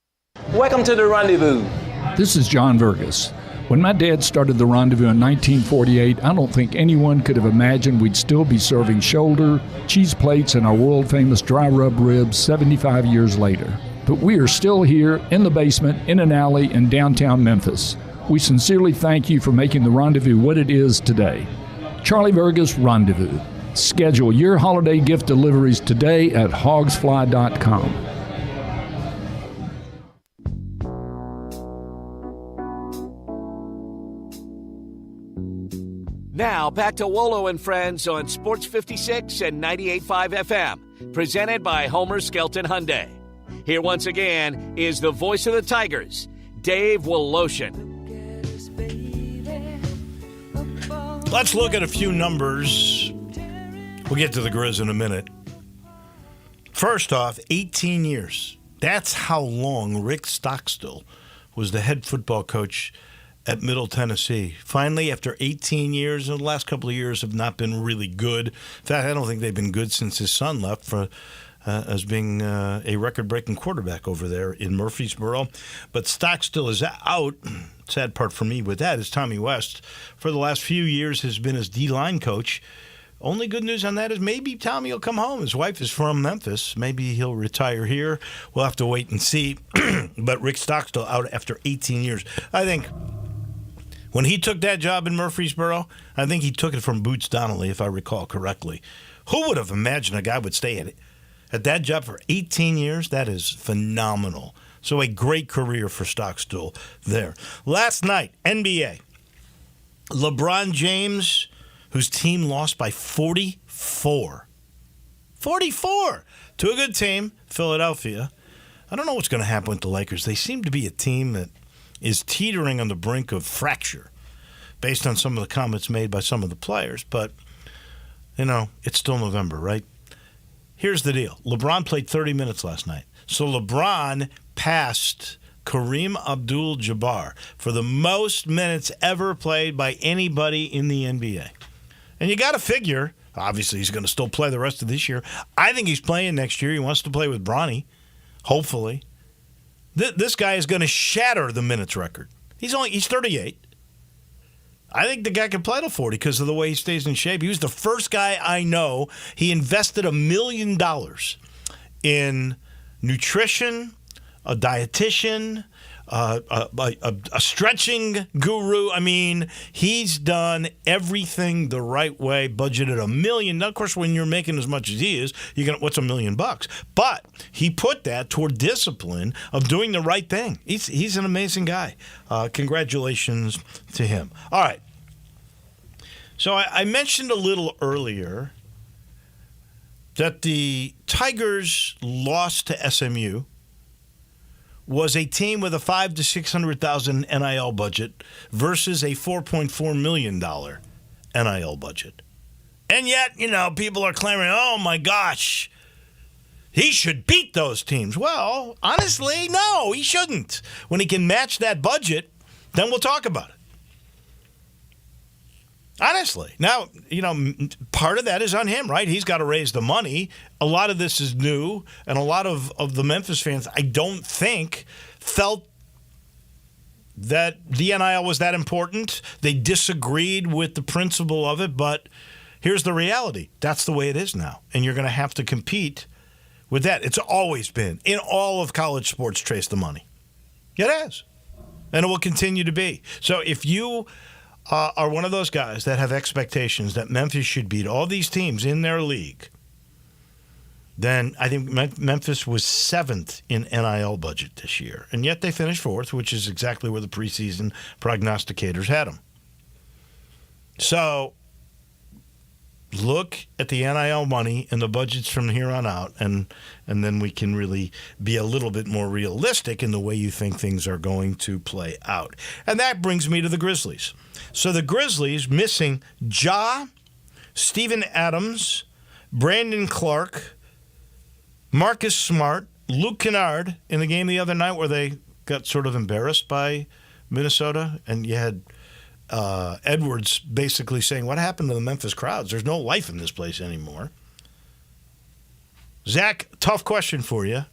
Welcome to the Rendezvous. This is John Vergas. When my dad started the Rendezvous in 1948, I don't think anyone could have imagined we'd still be serving shoulder, cheese plates, and our world-famous dry rub ribs 75 years later. But we are still here in the basement, in an alley in downtown Memphis. We sincerely thank you for making the Rendezvous what it is today. Charlie Vergas Rendezvous. Schedule your holiday gift deliveries today at hogsfly.com. Now, back to Wolo and Friends on Sports 56 and 98.5 FM, presented by Homer Skelton Hyundai. Here once again is the voice of the Tigers, Dave Woloshin. Let's look at a few numbers. We'll get to the Grizz in a minute. First off, 18 years. That's how long Rick Stockstill was the head football coach at Middle Tennessee. Finally, after 18 years, and the last couple of years have not been really good. In fact, I don't think they've been good since his son left for as being a record-breaking quarterback over there in Murfreesboro. But Stockstill is out. Sad part for me with that is Tommy West, for the last few years, has been his D-line coach. Only good news on that is maybe Tommy will come home. His wife is from Memphis. Maybe he'll retire here. We'll have to wait and see. But Rick Stockstill out after 18 years. I think when he took that job in Murfreesboro, I think he took it from Boots Donnelly, if I recall correctly. Who would have imagined a guy would stay at that job for 18 years? That is phenomenal. So a great career for Stockstill there. Last night, NBA. LeBron James, whose team lost by 44. 44 to a good team, Philadelphia. I don't know what's going to happen with the Lakers. They seem to be a team that is teetering on the brink of fracture based on some of the comments made by some of the players. But, you know, it's still November, right? Here's the deal. LeBron played 30 minutes last night. So LeBron passed Kareem Abdul-Jabbar for the most minutes ever played by anybody in the NBA. And you got to figure, obviously he's going to still play the rest of this year. I think he's playing next year. He wants to play with Bronny, hopefully. This guy is going to shatter the minutes record. He's 38. I think the guy can play till 40 because of the way he stays in shape. He was the first guy I know. He invested $1 million in nutrition, a dietitian, a stretching guru. I mean, he's done everything the right way, budgeted $1 million. Now, of course, when you're making as much as he is, what's $1 million? But he put that toward discipline of doing the right thing. He's an amazing guy. Congratulations to him. All right. So I mentioned a little earlier that the Tigers lost to SMU was a team with a $500,000 to $600,000 NIL budget versus a $4.4 million NIL budget. And yet, people are clamoring, oh my gosh, he should beat those teams. Well, honestly, no, he shouldn't. When he can match that budget, then we'll talk about it. Honestly. Now, part of that is on him, right? He's got to raise the money. A lot of this is new, and a lot of the Memphis fans, I don't think, felt that the NIL was that important. They disagreed with the principle of it, but here's the reality. That's the way it is now, and you're going to have to compete with that. It's always been, in all of college sports, trace the money. It has, and it will continue to be. So if you are one of those guys that have expectations that Memphis should beat all these teams in their league, then I think Memphis was 7th in NIL budget this year. And yet they finished 4th, which is exactly where the preseason prognosticators had them. So look at the NIL money and the budgets from here on out, and then we can really be a little bit more realistic in the way you think things are going to play out. And that brings me to the Grizzlies. So the Grizzlies missing Ja, Steven Adams, Brandon Clark, Marcus Smart, Luke Kennard in the game the other night where they got sort of embarrassed by Minnesota, and you had Edwards basically saying, what happened to the Memphis crowds? There's no life in this place anymore. Zach, tough question for you.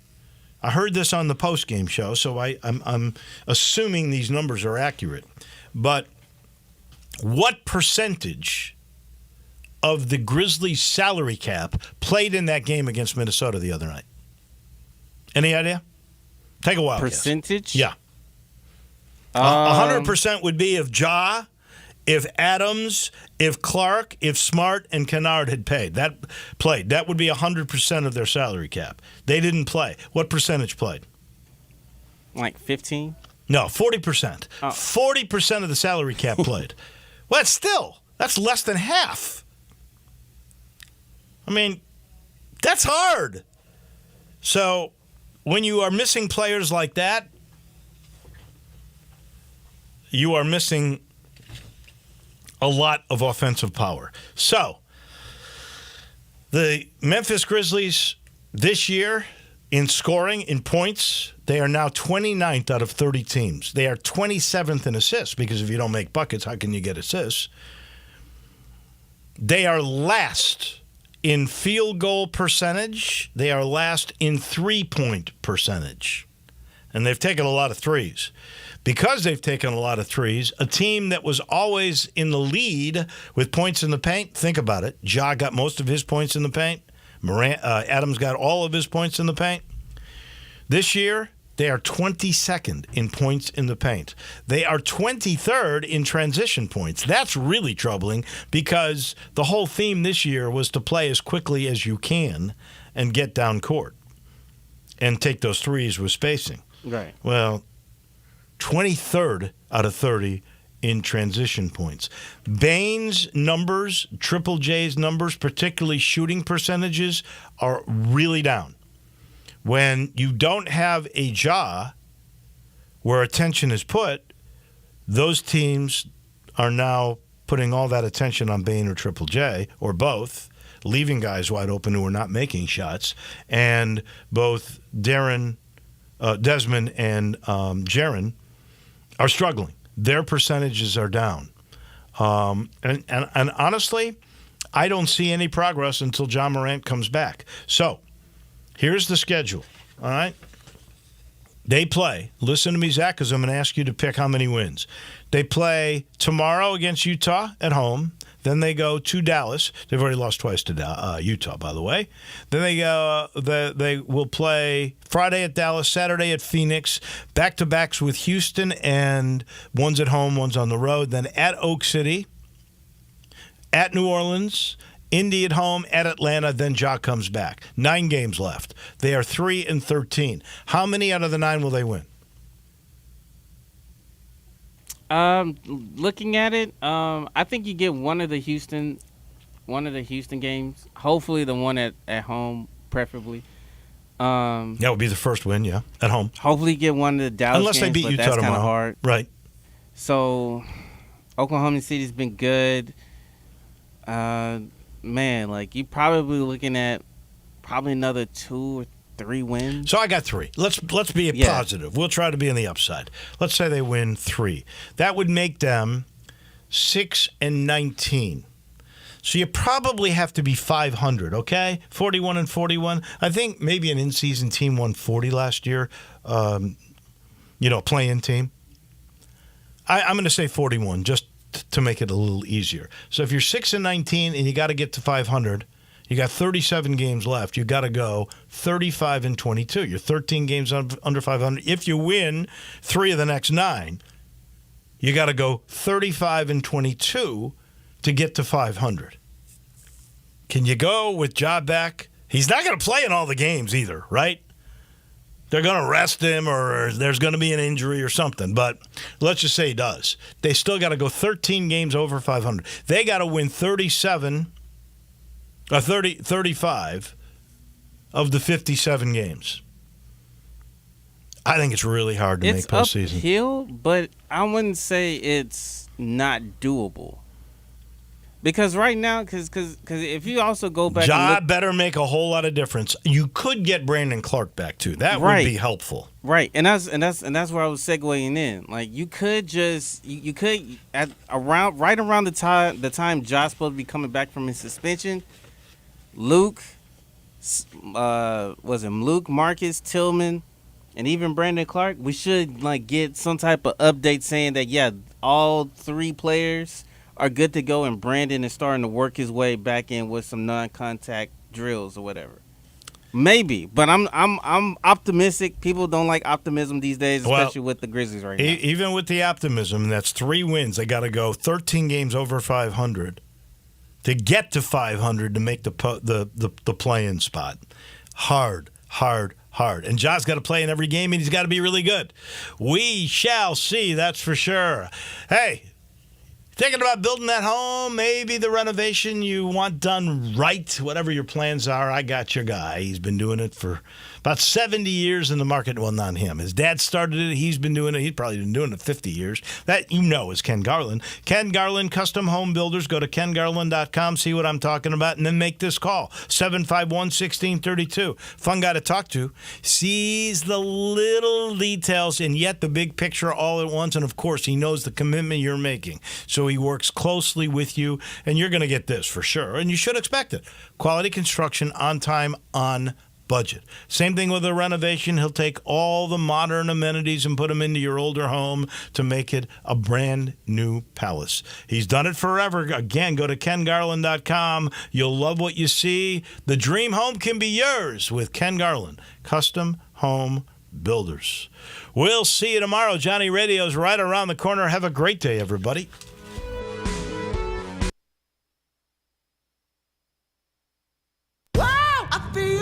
I heard this on the post-game show, so I'm assuming these numbers are accurate. But what percentage of the Grizzlies' salary cap played in that game against Minnesota the other night? Any idea? Take a wild percentage? Guess. Yeah. 100% would be if Ja, if Adams, if Clark, if Smart, and Kennard had played. That would be 100% of their salary cap. They didn't play. What percentage played? Like 15? No, 40%. 40% of the salary cap played. Well, that's less than half. I mean, that's hard. So when you are missing players like that, you are missing a lot of offensive power. So the Memphis Grizzlies this year in scoring, in points, they are now 29th out of 30 teams. They are 27th in assists, because if you don't make buckets, how can you get assists? They are last in field goal percentage. They are last in three-point percentage. And they've taken a lot of threes. Because they've taken a lot of threes, a team that was always in the lead with points in the paint, think about it. Ja got most of his points in the paint. Adams got all of his points in the paint. This year, they are 22nd in points in the paint. They are 23rd in transition points. That's really troubling, because the whole theme this year was to play as quickly as you can and get down court and take those threes with spacing. Right. Well, 23rd out of 30 in transition points. Bane's numbers, Triple J's numbers, particularly shooting percentages, are really down. When you don't have a Ja where attention is put, those teams are now putting all that attention on Bane or Triple J, or both, leaving guys wide open who are not making shots. And both Desmond and Jaren are struggling. Their percentages are down. And honestly, I don't see any progress until John Morant comes back. So here's the schedule, all right? They play. Listen to me, Zach, because I'm going to ask you to pick how many wins. They play tomorrow against Utah at home. Then they go to Dallas. They've already lost twice to Utah, by the way. Then they will play Friday at Dallas, Saturday at Phoenix, back-to-backs with Houston, and one's at home, one's on the road. Then at Oak City, at New Orleans, Indy at home, at Atlanta, then Ja comes back. 9 games left. They are 3-13. How many out of the 9 will they win? Looking at it, I think you get one of the Houston games. Hopefully, the one at home, preferably. That would be the first win, yeah, at home. Hopefully, you get one of the Dallas unless games, they beat but Utah that's tomorrow. Kind of hard, right? So, Oklahoma City's been good. Man, like you probably looking at another 2 or 3 wins. So I got 3. Let's be positive. We'll try to be on the upside. Let's say they win 3. That would make them 6-19. So you probably have to be 500, okay? 41-41. I think maybe an in-season team won 40 last year. Play-in team. I'm going to say 41 just to make it a little easier. So if you're 6-19 and you got to get to 500, you got 37 games left. You got to go 35-22. You're 13 games under 500. If you win 3 of the next 9, you got to go 35-22 to get to 500. Can you go with Ja back He's not going to play in all the games either, right? They're going to rest him or there's going to be an injury or something. But let's just say he does. They still got to go 13 games over 500. They got to win 35 of the 57 games. I think it's really hard to make postseason. It's uphill, but I wouldn't say it's not doable. Because right now, because if you also go back, Ja better make a whole lot of difference. You could get Brandon Clark back too. That would be helpful. Right, and that's where I was segueing in. Like you could just right around the time Ja's supposed to be coming back from his suspension. Luke, Marcus, Tillman, and even Brandon Clark. We should get some type of update saying that all 3 players are good to go, and Brandon is starting to work his way back in with some non-contact drills or whatever. Maybe, but I'm optimistic. People don't like optimism these days, especially with the Grizzlies right now. Even with the optimism, that's 3 wins. They got to go 13 games over 500 to get to 500 to make the play-in spot. Hard. And Ja's got to play in every game, and he's got to be really good. We shall see, that's for sure. Hey, thinking about building that home, maybe the renovation you want done right, whatever your plans are, I got your guy. He's been doing it for about 70 years in the market. Well, not him. His dad started it. He's been doing it. He's probably been doing it 50 years. That is Ken Garland. Ken Garland Custom Home Builders. Go to kengarland.com, see what I'm talking about, and then make this call, 751-1632. Fun guy to talk to. Sees the little details and yet the big picture all at once, and, of course, he knows the commitment you're making. So he works closely with you, and you're going to get this for sure, and you should expect it. Quality construction, on time, on budget. Same thing with a renovation. He'll take all the modern amenities and put them into your older home to make it a brand new palace. He's done it forever. Again, go to kengarland.com. You'll love what you see. The dream home can be yours with Ken Garland, Custom Home Builders. We'll see you tomorrow. Johnny Radio's right around the corner. Have a great day, everybody.